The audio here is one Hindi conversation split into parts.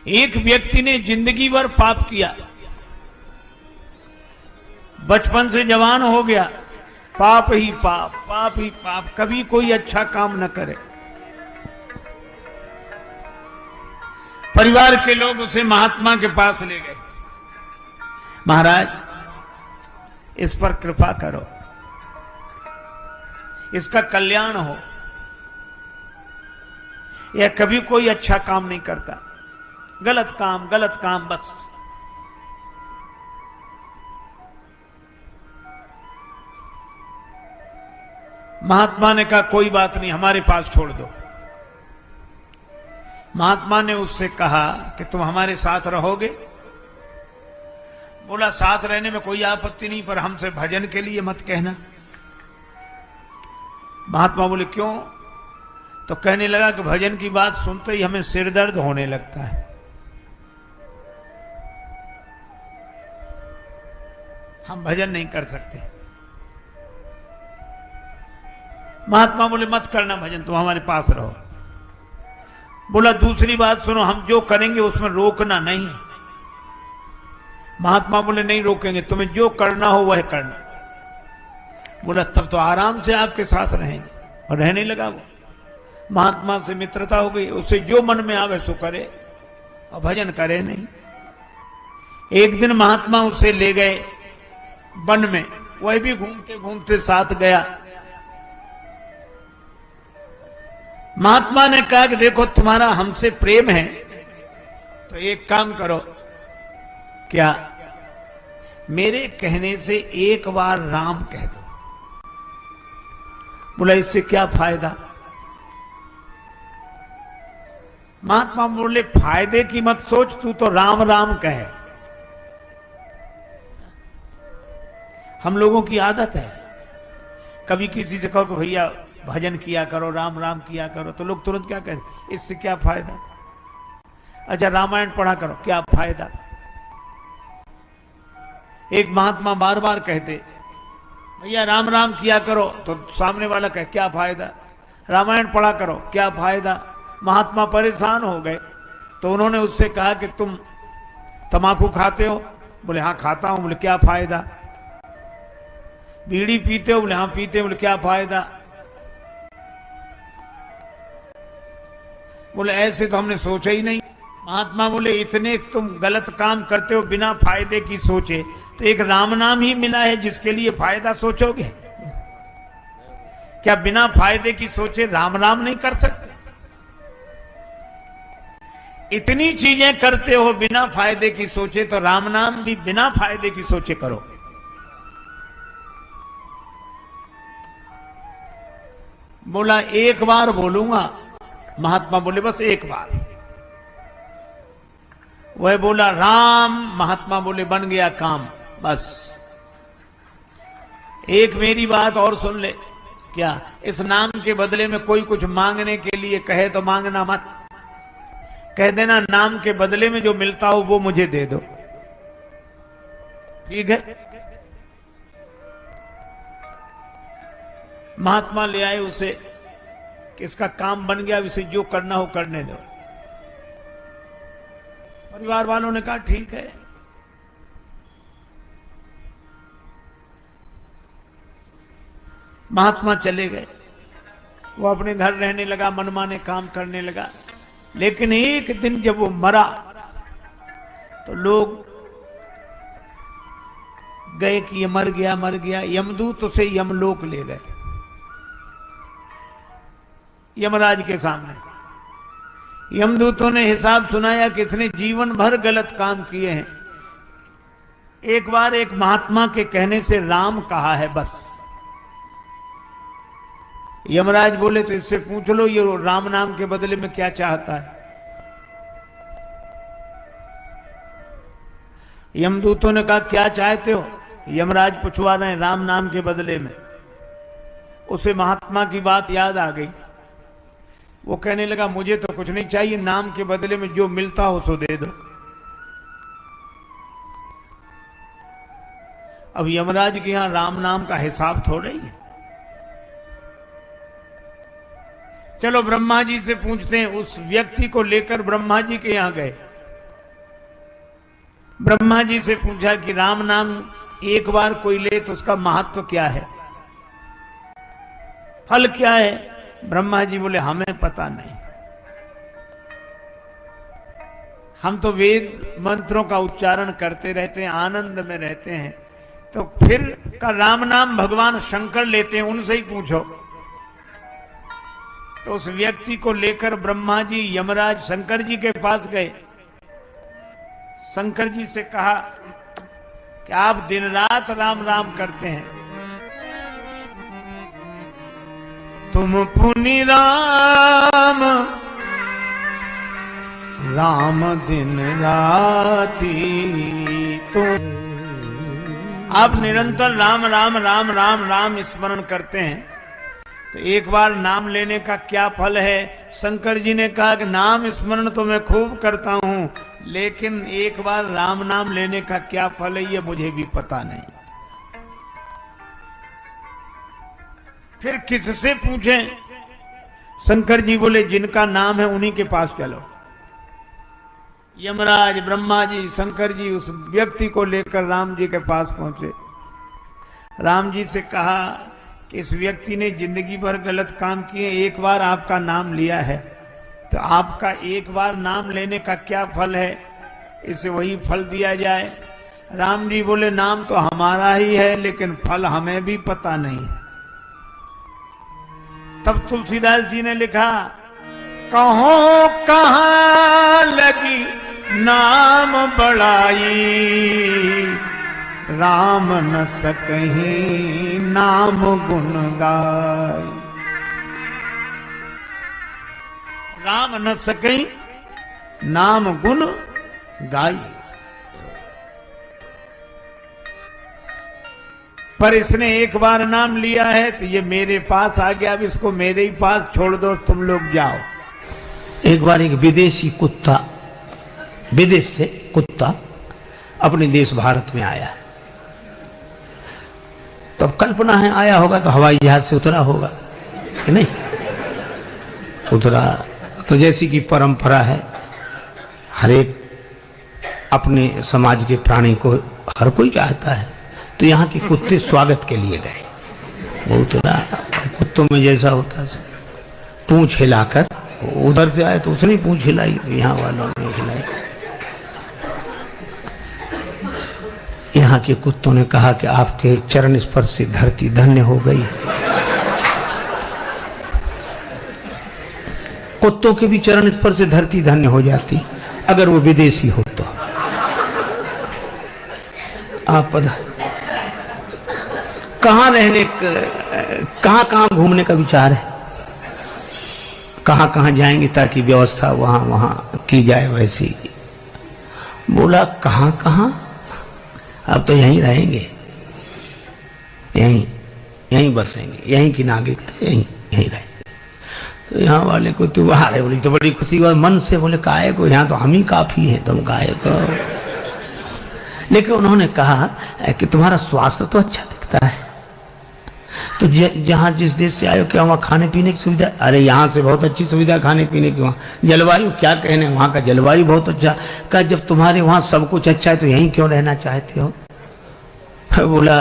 एक व्यक्ति ने जिंदगी भर पाप किया, बचपन से जवान हो गया, पाप ही पाप, पाप ही पाप, कभी कोई अच्छा काम न करे। परिवार के लोग उसे महात्मा के पास ले गए। महाराज, इस पर कृपा करो, इसका कल्याण हो। यह कभी कोई अच्छा काम नहीं करता, गलत काम बस। महात्मा ने कहा कोई बात नहीं, हमारे पास छोड़ दो। महात्मा ने उससे कहा कि तुम हमारे साथ रहोगे? बोला साथ रहने में कोई आपत्ति नहीं, पर हमसे भजन के लिए मत कहना। महात्मा बोले क्यों? तो कहने लगा कि भजन की बात सुनते ही हमें सिर दर्द होने लगता है, हम भजन नहीं कर सकते। महात्मा बोले मत करना भजन, तुम हमारे पास रहो। बोला दूसरी बात सुनो, हम जो करेंगे उसमें रोकना नहीं। महात्मा बोले नहीं रोकेंगे, तुम्हें जो करना हो वह करना। बोला तब तो आराम से आपके साथ रहेंगे। और रहने लगा वो। महात्मा से मित्रता हो गई, उससे जो मन में आवे सो करे और भजन करे नहीं। एक दिन महात्मा उसे ले गए वन में, वह भी घूमते घूमते साथ गया। महात्मा ने कहा कि देखो तुम्हारा हमसे प्रेम है तो एक काम करो, क्या मेरे कहने से एक बार राम कह दो। बोला इससे क्या फायदा? महात्मा बोले फायदे की मत सोच, तू तो राम राम कहे। हम लोगों की आदत है, कभी किसी से कहो कि भैया भजन किया करो, राम राम किया करो, तो लोग तुरंत क्या कहते, इससे क्या फायदा? अच्छा रामायण पढ़ा करो, क्या फायदा? एक महात्मा बार बार कहते भैया राम राम किया करो, तो सामने वाला कहे क्या फायदा? रामायण पढ़ा करो, क्या फायदा? महात्मा परेशान हो गए, तो उन्होंने उससे कहा कि तुम तमाकू खाते हो? बोले हाँ खाता हूं। बोले क्या फायदा? बीड़ी पीते हो? बोले हाँ पीते हो। बोले क्या फायदा? बोले ऐसे तो हमने सोचा ही नहीं। महात्मा बोले इतने तुम गलत काम करते हो बिना फायदे की सोचे, तो एक राम नाम ही मिला है जिसके लिए फायदा सोचोगे? क्या बिना फायदे की सोचे राम नाम नहीं कर सकते? इतनी चीजें करते हो बिना फायदे की सोचे, तो राम नाम भी बिना फायदे की सोचे करो। बोला एक बार बोलूंगा। महात्मा बोले बस एक बार। वह बोला राम, महात्मा बोले बन गया काम। बस एक मेरी बात और सुन ले, क्या इस नाम के बदले में कोई कुछ मांगने के लिए कहे तो मांगना मत, कह देना नाम के बदले में जो मिलता हो वो मुझे दे दो, ठीक है? महात्मा ले आए उसे कि इसका काम बन गया, इसे जो करना हो करने दो। परिवार वालों ने कहा ठीक है। महात्मा चले गए, वो अपने घर रहने लगा, मनमाने काम करने लगा। लेकिन एक दिन जब वो मरा तो लोग गए कि ये मर गया मर गया। यमदूत उसे यमलोक ले गए, यमराज के सामने। यमदूतों ने हिसाब सुनाया कि इसने जीवन भर गलत काम किए हैं, एक बार एक महात्मा के कहने से राम कहा है बस। यमराज बोले तो इससे पूछ लो ये राम नाम के बदले में क्या चाहता है। यमदूतों ने कहा क्या चाहते हो? यमराज पूछवा रहे हैं राम नाम के बदले में। उसे महात्मा की बात याद आ गई, वो कहने लगा मुझे तो कुछ नहीं चाहिए, नाम के बदले में जो मिलता हो सो दे दो। अब यमराज के यहां राम नाम का हिसाब थोड़ा ही है। चलो ब्रह्मा जी से पूछते हैं। उस व्यक्ति को लेकर ब्रह्मा जी के यहां गए। ब्रह्मा जी से पूछा कि राम नाम एक बार कोई ले तो उसका महत्व क्या है, फल क्या है? ब्रह्मा जी बोले हमें पता नहीं, हम तो वेद मंत्रों का उच्चारण करते रहते हैं, आनंद में रहते हैं। तो फिर का राम नाम भगवान शंकर लेते हैं, उनसे ही पूछो। तो उस व्यक्ति को लेकर ब्रह्मा जी यमराज शंकर जी के पास गए। शंकर जी से कहा कि आप दिन रात राम राम करते हैं, तुम पुनि राम राम दिन राती, तुम आप निरंतर राम राम राम राम राम स्मरण करते हैं, तो एक बार नाम लेने का क्या फल है? शंकर जी ने कहा कि नाम स्मरण तो मैं खूब करता हूं, लेकिन एक बार राम नाम लेने का क्या फल है ये मुझे भी पता नहीं। फिर किससे पूछें? शंकर जी बोले जिनका नाम है उन्हीं के पास चलो। यमराज, ब्रह्मा जी, शंकर जी उस व्यक्ति को लेकर राम जी के पास पहुंचे। राम जी से कहा कि इस व्यक्ति ने जिंदगी भर गलत काम किए, एक बार आपका नाम लिया है, तो आपका एक बार नाम लेने का क्या फल है, इसे वही फल दिया जाए। राम जी बोले नाम तो हमारा ही है, लेकिन फल हमें भी पता नहीं। तब तुलसीदास जी ने लिखा, कहो कहाँ लगी नाम बड़ाई, राम न सकहीं नाम गुण गाई। राम न सकहीं नाम गुण गाई। पर इसने एक बार नाम लिया है तो ये मेरे पास आ गया, अब इसको मेरे ही पास छोड़ दो, तुम लोग जाओ। एक बार एक विदेशी कुत्ता, विदेश से कुत्ता अपने देश भारत में आया। तो अब कल्पना है आया होगा तो हवाई जहाज से उतरा होगा कि नहीं? उतरा तो जैसी कि परंपरा है, हर एक अपने समाज के प्राणी को हर कोई चाहता है, तो यहाँ के कुत्ते स्वागत के लिए गए। वो उतरा, कुत्तों में जैसा होता है पूंछ हिलाकर, उधर से आए तो उसने पूंछ हिलाई, यहाँ वालों ने हिलाई। यहाँ के कुत्तों ने कहा कि आपके चरण स्पर्श से धरती धन्य हो गई। कुत्तों के भी चरण स्पर्श से धरती धन्य हो जाती अगर वो विदेशी हो तो। आप कहां रहने, कहां घूमने का विचार है? कहां जाएंगे ताकि व्यवस्था वहां की जाए वैसी? बोला कहां, अब तो यहीं रहेंगे, यहीं बसेंगे, यहीं की नागरिकता, यहीं रहेंगे। तो यहाँ वाले को तो बाहर है, बोली तो बड़ी खुशी हुआ मन से, बोले काहे को, यहाँ तो हम ही काफी हैं, तुम काहे को। लेकिन उन्होंने कहा कि तुम्हारा स्वास्थ्य तो अच्छा दिखता है, तो जहां जिस देश से आयो क्या वहां खाने पीने की सुविधा? अरे यहाँ से बहुत अच्छी सुविधा खाने पीने की। वहां जलवायु क्या कहने, वहां का जलवायु बहुत अच्छा। कहा जब तुम्हारे वहां सब कुछ अच्छा है तो यहीं क्यों रहना चाहते हो? बोला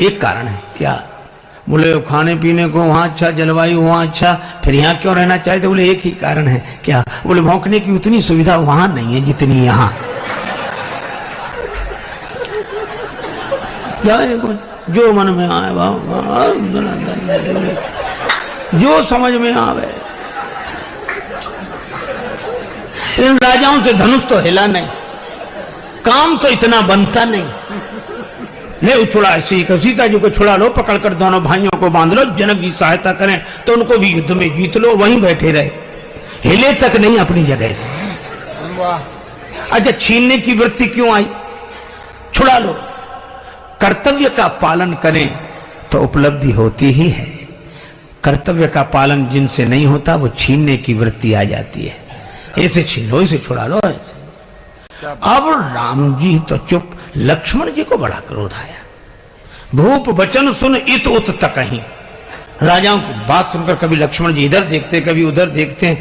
एक कारण है। क्या? बोले खाने पीने को वहां अच्छा, जलवायु वहां अच्छा, फिर यहाँ क्यों रहना चाहते? बोले एक ही कारण है। क्या? बोले भौंकने की उतनी सुविधा वहां नहीं है जितनी यहाँ। जो मन में आए जो समझ में आवे। इन राजाओं से धनुष तो हिला नहीं, काम तो इतना बनता नहीं। ले छुड़ा, ऐसे ही सीता जी को छुड़ा लो, पकड़कर दोनों भाइयों को बांध लो, जनक जी सहायता करें तो उनको भी युद्ध में जीत लो, वहीं बैठे रहे, हिले तक नहीं अपनी जगह से। अच्छा छीनने की वृत्ति क्यों आई? छुड़ा लो। कर्तव्य का पालन करें तो उपलब्धि होती ही है। कर्तव्य का पालन जिनसे नहीं होता वो छीनने की वृत्ति आ जाती है। ऐसे छीन लो, इसे छुड़ा लो ऐसे। अब राम जी तो चुप, लक्ष्मण जी को बड़ा क्रोध आया। भूप वचन सुन इत उत तकहीं। राजाओं की बात सुनकर कभी लक्ष्मण जी इधर देखते, कभी उधर देखते हैं।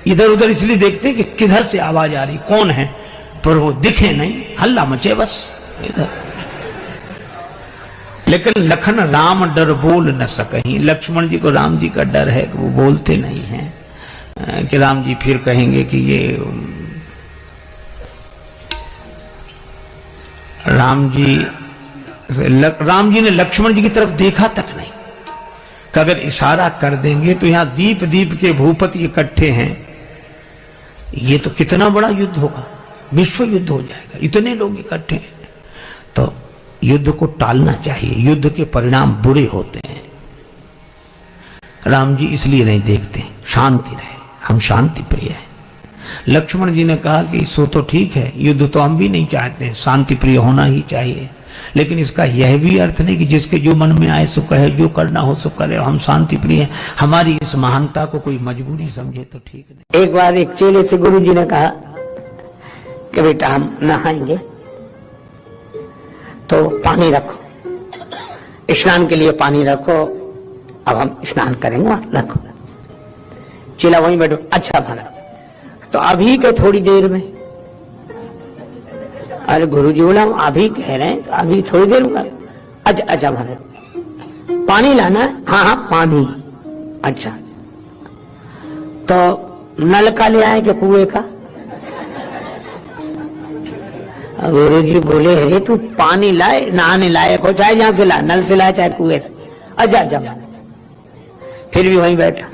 इधर उधर इसलिए देखते हैं कि किधर से आवाज आ रही, कौन है। पर वो दिखे नहीं, हल्ला मचे बस इधर। लेकिन लखन राम डर बोल न सकहीं। लक्ष्मण जी को राम जी का डर है कि वो बोलते नहीं हैं कि राम जी फिर कहेंगे कि ये राम जी ने लक्ष्मण जी की तरफ देखा तक नहीं कि अगर इशारा कर देंगे तो यहां दीप दीप के भूपति इकट्ठे हैं, ये तो कितना बड़ा युद्ध होगा, विश्व युद्ध हो जाएगा, इतने लोग इकट्ठे हैं। तो युद्ध को टालना चाहिए, युद्ध के परिणाम बुरे होते हैं। राम जी इसलिए नहीं देखते, शांति रहे, हम शांति प्रिय हैं। लक्ष्मण जी ने कहा कि सो तो ठीक है, युद्ध तो हम भी नहीं चाहते, शांति प्रिय होना ही चाहिए, लेकिन इसका यह भी अर्थ नहीं कि जिसके जो मन में आए सो कहे, जो करना हो सो करे, हम शांति प्रिय हैं। हमारी इस महानता को कोई मजबूरी समझे तो ठीक नहीं। एक बार एक चेले से गुरु जी ने कहा कि बेटा हम नहाएंगे तो पानी रखो, स्नान के लिए पानी रखो, अब हम स्नान करेंगे, रखो। चेला वहीं बैठो, अच्छा भला तो अभी के थोड़ी देर में। अरे गुरुजी बोला हम अभी कह रहे हैं तो अभी थोड़ी देर में। अच्छा अच्छा भला पानी लाना है? हाँ हाँ पानी। अच्छा तो नल का ले आए कि कुएं का? गुरु जी बोले अरे तू पानी लाए, नहाने लायक हो, चाहे जहां से लाए, नल से लाए चाहे कुएं से। अच्छा अच्छा फिर भी वहीं बैठा।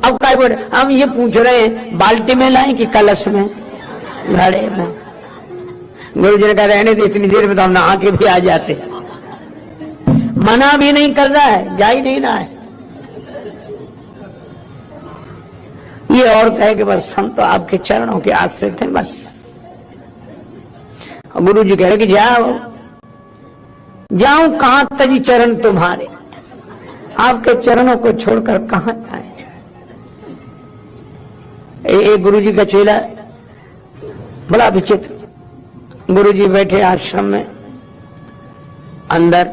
अब क्या बोले, हम ये पूछ रहे हैं बाल्टी में लाए कि कलश में, घड़े में? गुरु जी ने कहा रहने दे, इतनी देर में तो हम नहा के भी आ जाते। मना भी नहीं कर रहा है, जा ही नहीं रहा है। ये और कहे कि बस हम तो आपके चरणों के आश्रित हैं बस। गुरु जी कह रहे कि जाऊं कहां तजी चरण तुम्हारे, आपके चरणों को छोड़कर कहां जाए। एक गुरु जी का चेला बड़ा विचित्र। गुरु जी बैठे आश्रम में, अंदर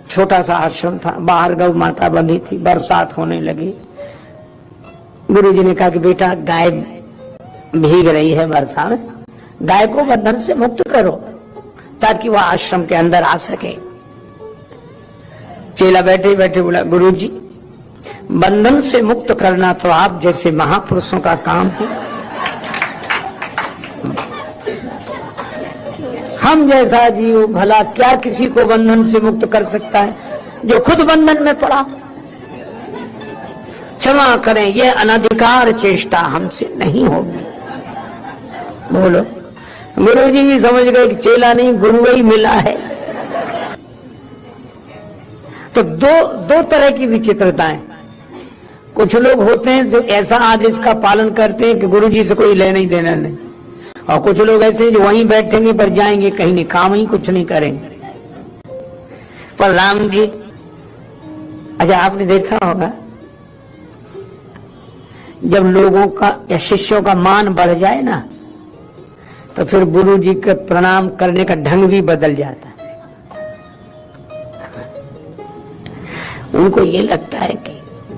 छोटा सा आश्रम था, बाहर गौ माता बंधी थी, बरसात होने लगी। गुरु जी ने कहा कि बेटा गाय भीग रही है वर्षा में, गाय को बंधन से मुक्त करो ताकि वह आश्रम के अंदर आ सके। चेला बैठे बैठे बोला गुरु जी बंधन से मुक्त करना तो आप जैसे महापुरुषों का काम है, हम जैसा जीव भला क्या किसी को बंधन से मुक्त कर सकता है जो खुद बंधन में पड़ा। क्षमा करें, यह अनधिकार चेष्टा हमसे नहीं होगी। बोलो। गुरु जी भी समझ गए कि चेला नहीं गुरु ही मिला है। तो दो तरह की विचित्रताएं। कुछ लोग होते हैं जो ऐसा आदेश का पालन करते हैं कि गुरु जी से कोई लेना ही देना नहीं, और कुछ लोग ऐसे हैं जो वहीं बैठेंगे पर जाएंगे कहीं नहीं, काम ही कुछ नहीं करेंगे। पर राम जी, अच्छा आपने देखा होगा जब लोगों का या शिष्यों का मान बढ़ जाए ना तो फिर गुरु जी के प्रणाम करने का ढंग भी बदल जाता है। उनको ये लगता है कि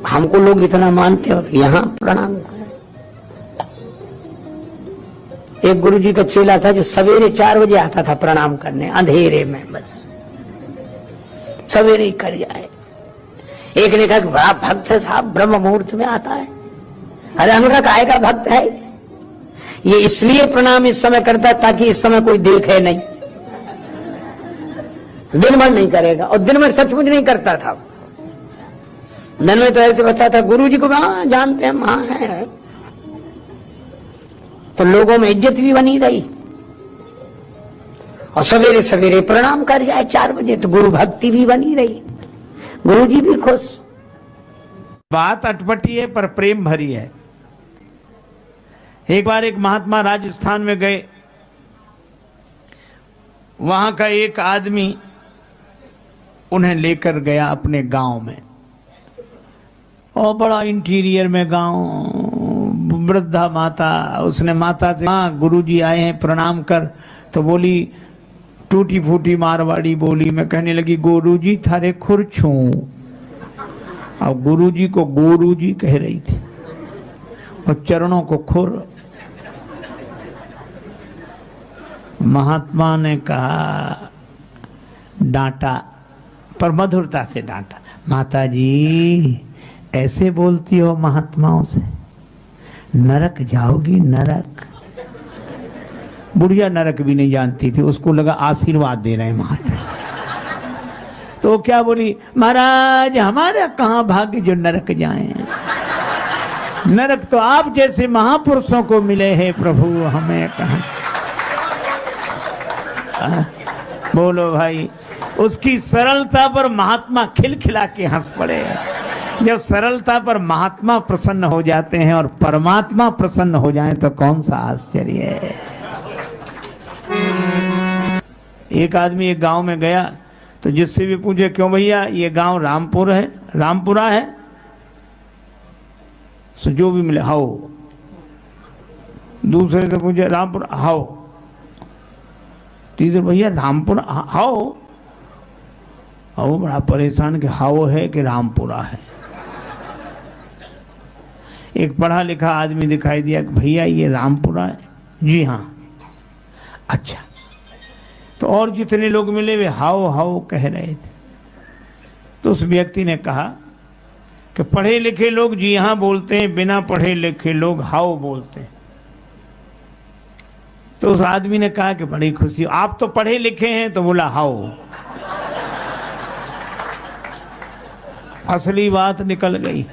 हमको लोग इतना मानते और यहाँ प्रणाम करें। एक गुरु जी का चेला था जो सवेरे 4 बजे आता था प्रणाम करने, अंधेरे में, बस सवेरे ही कर जाए। एक ने कहा बड़ा भक्त है साहब, ब्रह्म मुहूर्त में आता है। अरे हमने कहा काहे का भक्त है? ये इसलिए प्रणाम इस समय करता है ताकि इस समय कोई देखे नहीं, दिन भर नहीं करेगा। और दिन में सचमुच नहीं करता था, दिन में तो ऐसे बताता गुरु जी को जानते हैं, वहां है। तो लोगों में इज्जत भी बनी रही, और सवेरे सवेरे प्रणाम कर जाए 4 बजे तो गुरु भक्ति भी बनी रही, गुरु जी भी खुश। बात अटपटी है पर प्रेम भरी है। एक बार एक महात्मा राजस्थान में गए, वहां का एक आदमी उन्हें लेकर गया अपने गांव में, और बड़ा इंटीरियर में गांव, वृद्धा माता। उसने माता से हाँ गुरुजी आए हैं प्रणाम कर, तो बोली टूटी फूटी मारवाड़ी बोली में कहने लगी गुरुजी थारे खुर छू। अब गुरुजी को गुरुजी कह रही थी और चरणों को खुर। महात्मा ने कहा, डांटा, पर मधुरता से डांटा, माता जी ऐसे बोलती हो महात्माओं से, नरक जाओगी नरक। बुढ़िया नरक भी नहीं जानती थी, उसको लगा आशीर्वाद दे रहे हैं महात्मा। तो क्या बोली, महाराज हमारा कहाँ भाग्य जो नरक जाएं, नरक तो आप जैसे महापुरुषों को मिले हैं प्रभु, हमें कहाँ। बोलो भाई, उसकी सरलता पर महात्मा खिलखिला के हंस पड़े। जब सरलता पर महात्मा प्रसन्न हो जाते हैं और परमात्मा प्रसन्न हो जाए तो कौन सा आश्चर्य है। एक आदमी एक गांव में गया तो जिससे भी पूछे, क्यों भैया ये गांव रामपुर है, रामपुरा है, सो जो भी मिले हाओ। दूसरे से पूछे रामपुर हाओ, तीसरे भैया रामपुर हाओ। वो बड़ा परेशान कि हाओ है कि रामपुरा है। एक पढ़ा लिखा आदमी दिखाई दिया कि भैया ये रामपुरा है। जी हाँ, अच्छा। तो और जितने लोग मिले वे हाओ हाओ कह रहे थे। तो उस व्यक्ति ने कहा कि पढ़े लिखे लोग जी हाँ बोलते हैं, बिना पढ़े लिखे लोग हाओ बोलते हैं। तो उस आदमी ने कहा कि बड़ी खुशी, आप तो पढ़े लिखे हैं। तो बोला हाओ। असली बात निकल गई।